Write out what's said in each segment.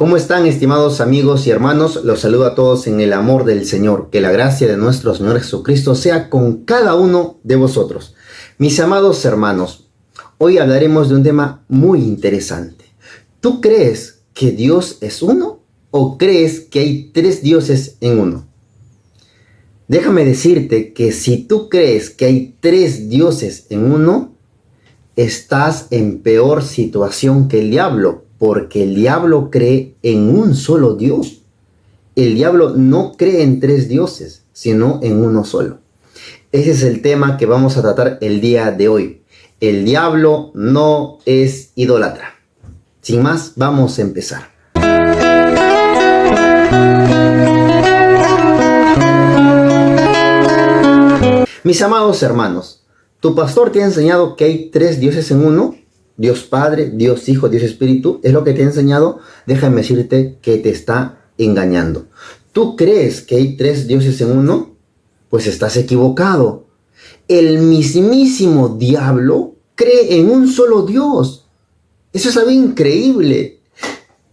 ¿Cómo están, estimados amigos y hermanos? Los saludo a todos en el amor del Señor. Que la gracia de nuestro Señor Jesucristo sea con cada uno de vosotros. Mis amados hermanos, hoy hablaremos de un tema muy interesante. ¿Tú crees que Dios es uno o crees que hay tres dioses en uno? Déjame decirte que si tú crees que hay tres dioses en uno, estás en peor situación que el diablo, porque el diablo cree en un solo Dios. El diablo no cree en tres dioses, sino en uno solo. Ese es el tema que vamos a tratar el día de hoy. El diablo no es idólatra. Sin más, vamos a empezar. Mis amados hermanos, ¿tu pastor te ha enseñado que hay tres dioses en uno? Dios Padre, Dios Hijo, Dios Espíritu. ¿Es lo que te ha enseñado? Déjame decirte que te está engañando. ¿Tú crees que hay tres dioses en uno? Pues estás equivocado. El mismísimo diablo cree en un solo Dios. Eso es algo increíble.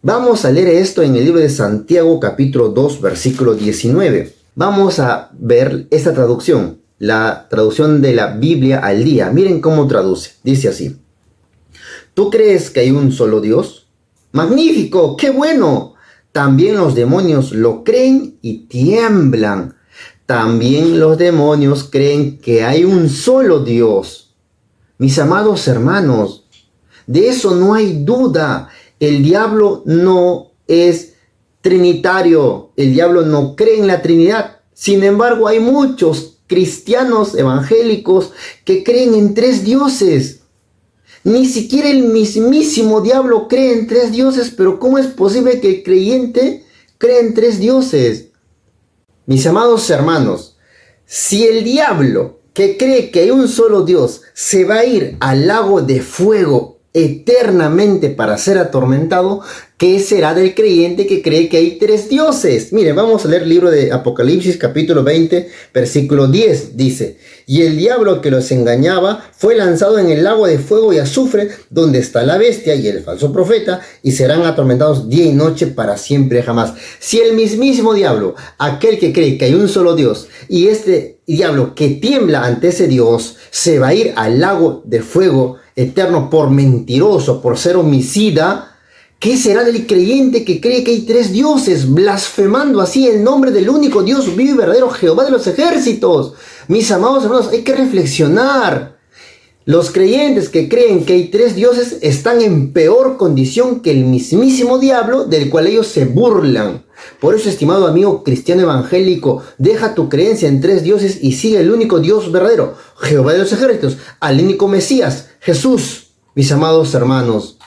Vamos a leer esto en el libro de Santiago, capítulo 2, versículo 19. Vamos a ver esta traducción, la traducción de la Biblia al día. Miren cómo traduce. Dice así: ¿tú crees que hay un solo Dios? ¡Magnífico! ¡Qué bueno! También los demonios lo creen y tiemblan. También los demonios creen que hay un solo Dios. Mis amados hermanos, de eso no hay duda. El diablo no es trinitario. El diablo no cree en la Trinidad. Sin embargo, hay muchos cristianos evangélicos que creen en tres dioses. Ni siquiera el mismísimo diablo cree en tres dioses, pero ¿cómo es posible que el creyente cree en tres dioses? Mis amados hermanos, si el diablo que cree que hay un solo Dios se va a ir al lago de fuego eternamente para ser atormentado, ¿qué será del creyente que cree que hay tres dioses? Miren, vamos a leer el libro de Apocalipsis capítulo 20, versículo 10. Dice: y el diablo que los engañaba fue lanzado en el lago de fuego y azufre, donde está la bestia y el falso profeta, y serán atormentados día y noche para siempre jamás. Si el mismísimo diablo, aquel que cree que hay un solo Dios, y este diablo que tiembla ante ese Dios, se va a ir al lago de fuego eterno por mentiroso, por ser homicida, ¿qué será del creyente que cree que hay tres dioses, blasfemando así el nombre del único Dios vivo y verdadero, Jehová de los ejércitos? Mis amados hermanos, hay que reflexionar. Los creyentes que creen que hay tres dioses están en peor condición que el mismísimo diablo, del cual ellos se burlan. Por eso, estimado amigo cristiano evangélico, deja tu creencia en tres dioses y sigue el único Dios verdadero, Jehová de los ejércitos, al único Mesías, Jesús. Mis amados hermanos,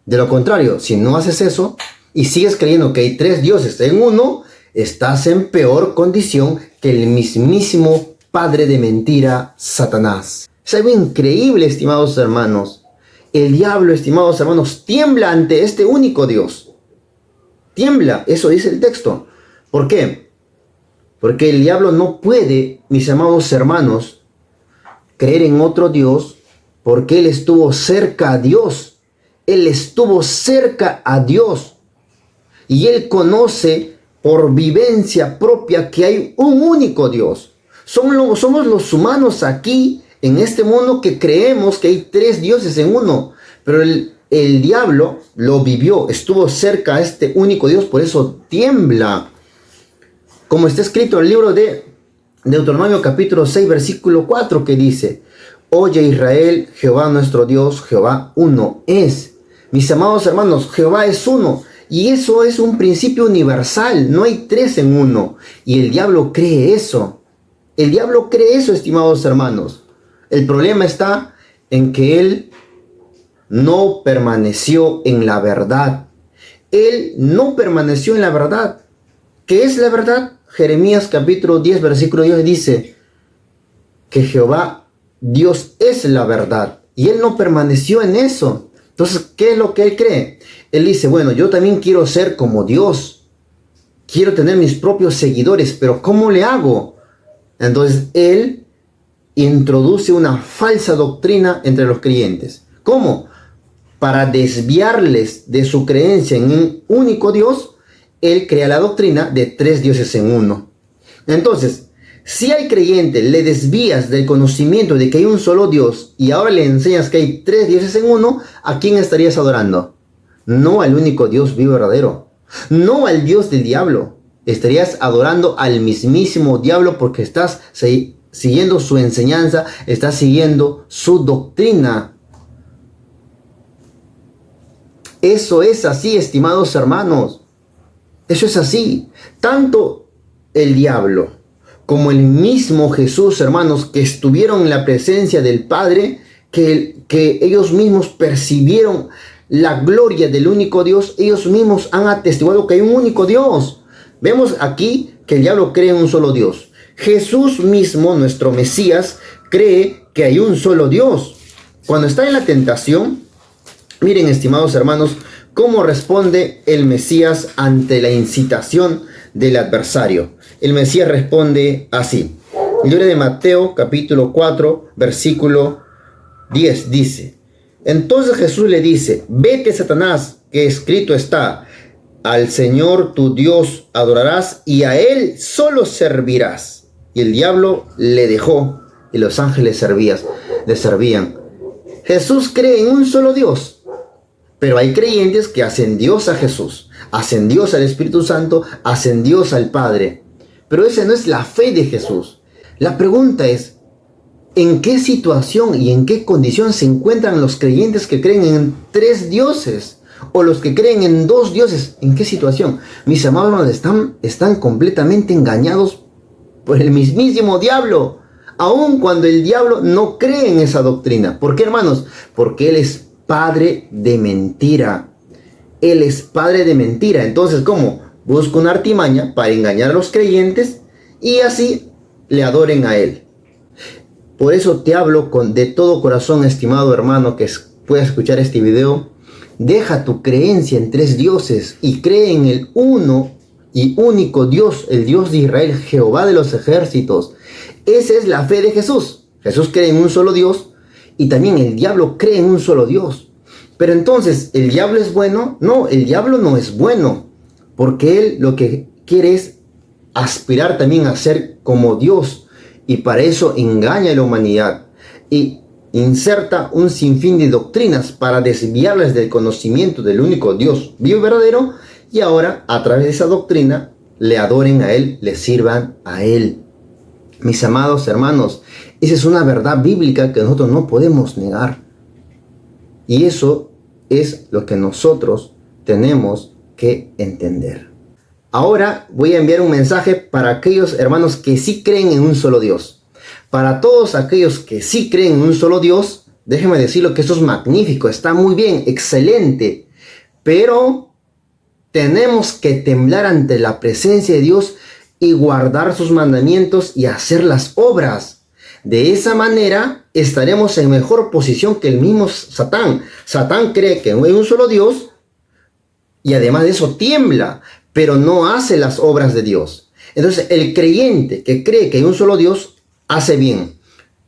de lo contrario, si no haces eso y sigues creyendo que hay tres dioses en uno, estás en peor condición que el mismísimo padre de mentira, Satanás. Es algo increíble, estimados hermanos. El diablo, estimados hermanos, tiembla ante este único Dios. Tiembla, eso dice el texto. ¿Por qué? Porque el diablo no puede, mis amados hermanos, creer en otro Dios, porque él estuvo cerca a Dios. Él estuvo cerca a Dios. Y él conoce por vivencia propia que hay un único Dios. Somos los humanos aquí, en este mundo, que creemos que hay tres dioses en uno. Pero el diablo lo vivió, estuvo cerca a este único Dios, por eso tiembla. Como está escrito en el libro de Deuteronomio capítulo 6, versículo 4, que dice: oye Israel, Jehová nuestro Dios, Jehová uno es. Mis amados hermanos, Jehová es uno. Y eso es un principio universal, no hay tres en uno. Y el diablo cree eso. El diablo cree eso, estimados hermanos. El problema está en que él no permaneció en la verdad. Él no permaneció en la verdad. ¿Qué es la verdad? Jeremías capítulo 10, versículo 10 dice que Jehová, Dios, es la verdad. Y él no permaneció en eso. Entonces, ¿qué es lo que él cree? Él dice: bueno, yo también quiero ser como Dios. Quiero tener mis propios seguidores, pero ¿cómo le hago? Entonces, él introduce una falsa doctrina entre los creyentes. ¿Cómo? para desviarles de su creencia en un único Dios, él crea la doctrina de 3 dioses en uno. Entonces, si al creyente le desvías del conocimiento de que hay un solo Dios y ahora le enseñas que hay 3 dioses en uno, ¿a quién estarías adorando? No al único Dios vivo y verdadero, no al Dios del diablo. Estarías adorando al mismísimo diablo porque estás siguiendo su enseñanza, estás siguiendo su doctrina. Eso es así, estimados hermanos. Eso es así. Tanto el diablo como el mismo Jesús, hermanos, que estuvieron en la presencia del Padre, que ellos mismos percibieron la gloria del único Dios, ellos mismos han atestiguado que hay un único Dios. Vemos aquí que el diablo cree en un solo Dios. Jesús mismo, nuestro Mesías, cree que hay un solo Dios. Cuando está en la tentación, miren, estimados hermanos, cómo responde el Mesías ante la incitación del adversario. El Mesías responde así. El libro de Mateo, capítulo 4, versículo 10, dice: entonces Jesús le dice: vete, Satanás, que escrito está, al Señor tu Dios adorarás y a Él solo servirás. Y el diablo le dejó y los ángeles le servían. Jesús cree en un solo Dios, pero hay creyentes que hacen Dios a Jesús, hacen Dios al Espíritu Santo, hacen Dios al Padre. Pero esa no es la fe de Jesús. La pregunta es: ¿en qué situación y en qué condición se encuentran los creyentes que creen en 3 dioses? O los que creen en 2 dioses. ¿En qué situación? Mis amados hermanos, están completamente engañados por el mismísimo diablo. Aun cuando el diablo no cree en esa doctrina. ¿Por qué, hermanos? Porque él es padre de mentira. Él es padre de mentira. Entonces, ¿cómo? Busca una artimaña para engañar a los creyentes y así le adoren a él. Por eso te hablo de todo corazón, estimado hermano, que puedas escuchar este video. Deja tu creencia en 3 dioses y cree en el uno y único Dios, el Dios de Israel, Jehová de los ejércitos. Esa es la fe de Jesús. Jesús cree en un solo Dios y también el diablo cree en un solo Dios. Pero entonces, ¿el diablo es bueno? No, el diablo no es bueno, porque él lo que quiere es aspirar también a ser como Dios, y para eso engaña a la humanidad y inserta un sinfín de doctrinas para desviarles del conocimiento del único Dios vivo y verdadero, y ahora a través de esa doctrina le adoren a él, le sirvan a él. Mis amados hermanos, esa es una verdad bíblica que nosotros no podemos negar, y eso es lo que nosotros tenemos que entender. Ahora voy a enviar un mensaje para aquellos hermanos que sí creen en un solo Dios. Para todos aquellos que sí creen en un solo Dios, déjenme decirlo que esto es magnífico, está muy bien, excelente. Pero tenemos que temblar ante la presencia de Dios y guardar sus mandamientos y hacer las obras. De esa manera estaremos en mejor posición que el mismo Satán. Satán cree que hay un solo Dios y además de eso tiembla, pero no hace las obras de Dios. Entonces el creyente que cree que hay un solo Dios hace bien.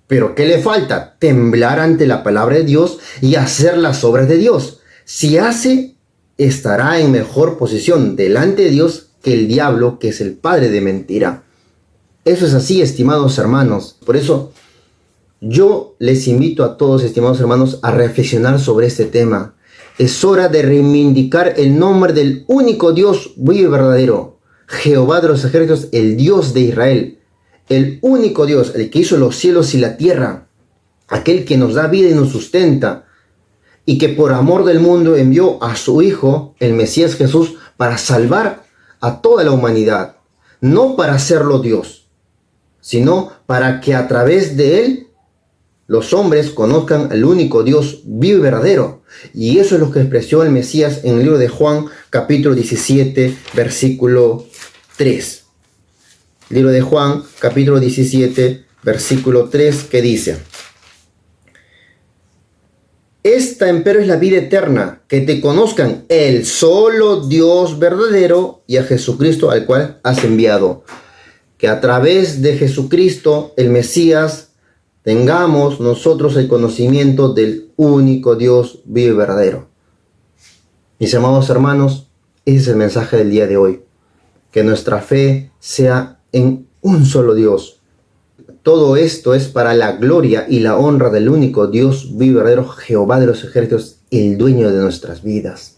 Pero ¿qué le falta? Temblar ante la palabra de Dios y hacer las obras de Dios. Si hace, estará en mejor posición delante de Dios que el diablo, que es el padre de mentira. Eso es así, estimados hermanos. Por eso yo les invito a todos, estimados hermanos, a reflexionar sobre este tema. Es hora de reivindicar el nombre del único Dios vivo y verdadero, Jehová de los ejércitos, el Dios de Israel. El único Dios, el que hizo los cielos y la tierra, aquel que nos da vida y nos sustenta, y que por amor del mundo envió a su Hijo, el Mesías Jesús, para salvar a toda la humanidad. No para hacerlo Dios, sino para que a través de él los hombres conozcan al único Dios vivo y verdadero. Y eso es lo que expresó el Mesías en el libro de Juan, capítulo 17, versículo 3. Libro de Juan, capítulo 17, versículo 3, que dice: esta empero es la vida eterna, que te conozcan el solo Dios verdadero y a Jesucristo al cual has enviado. Que a través de Jesucristo, el Mesías, tengamos nosotros el conocimiento del único Dios vivo y verdadero. Mis amados hermanos, ese es el mensaje del día de hoy. Que nuestra fe sea en un solo Dios. Todo esto es para la gloria y la honra del único Dios vivo y verdadero, Jehová de los ejércitos, el dueño de nuestras vidas.